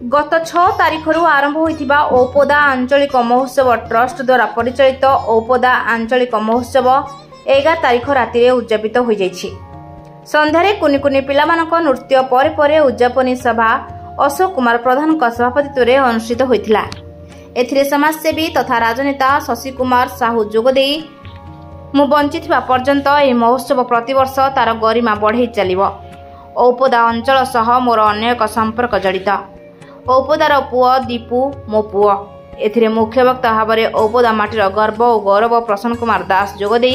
गत 6 तारिखर आरंभ होता औपदा आंचलिक महोत्सव ट्रस्ट द्वारा परिचालित औपदा आंचलिक महोत्सव 11 तारिख राति उद्यापित हो जाइछि। संध्यारे कुनि कुनि पिलामानक नृत्य परे परे उद्यापनी सभा अशोक कुमार प्रधान सभापतित्व अनुष्ठित होइथिला। एथिरे समाजसेवी तथा राजनेता शशि कुमार साहू जोगदे मु बंचिथिबा पर्यंत एही महोत्सव प्रतिवर्ष तार गरिमा बढ़ई चलिब। औपदा अंचल सह मोर अन्य एक संपर्क जड़ित। औपदार पुओ दीपू मो पुओ। एथिरे मुख्य वक्ता भाव औपदा माटीर गर्व और गौरव प्रसन्न कुमार दास जोगदे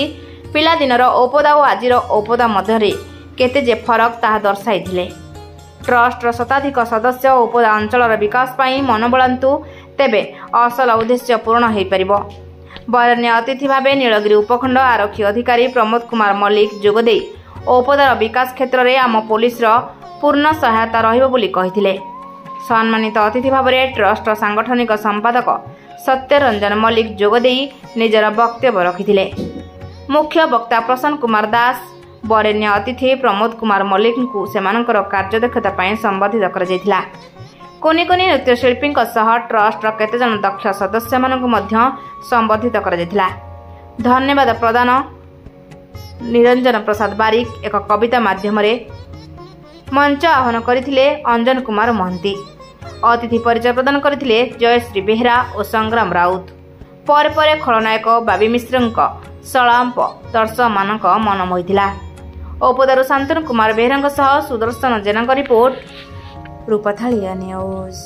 पिलादिनर औपदा और आजिर औपदा मध्य केते जे फरक ताहा दर्शाइथिले। ट्रस्टर शताधिक सदस्य औपदा अंचलर विकास पाई मन बलांतु तेबे असल उद्देश्य पूर्ण हो पारिबो। बरण्य अतिथि भावे नीलगिरी उपखंड आरक्षी अधिकारी प्रमोद कुमार मल्लिक जोगदे औपदार विकास क्षेत्र में आम पुलिस पूर्ण सहायता रहिबो बोली कहिथिले। सम्मानित अतिथि भाव ट्रस्ट सांगठनिक संपादक सत्यरंजन मल्लिक जोगदे निजर वक्तव्य रखिथिले। मुख्य वक्ता प्रसन्न कुमार दास बरेण्य अतिथि प्रमोद कुमार मल्लिक को सेमानकर कार्यदक्षता पाई संबोधित कर कोनि कोनि नृत्यशिल्पी ट्रस्ट केतेजन दक्ष सदस्य संबोधित कर धन्यवाद प्रदान निरंजन प्रसाद बारिक एक कविता माध्यम मंच आह्वान करथिले। अंजन कुमार महंती अतिथि परिचय प्रदान करथिले। जयश्री बेहरा और संग्राम राउत पर परे खलनायक बाबी मिश्र सलाम्प दर्शक मानक मन मोहिथिला। औपदारू शांतनु कुमार बेहरा सुदर्शन जेना रिपोर्ट रूपथालिया न्यूज।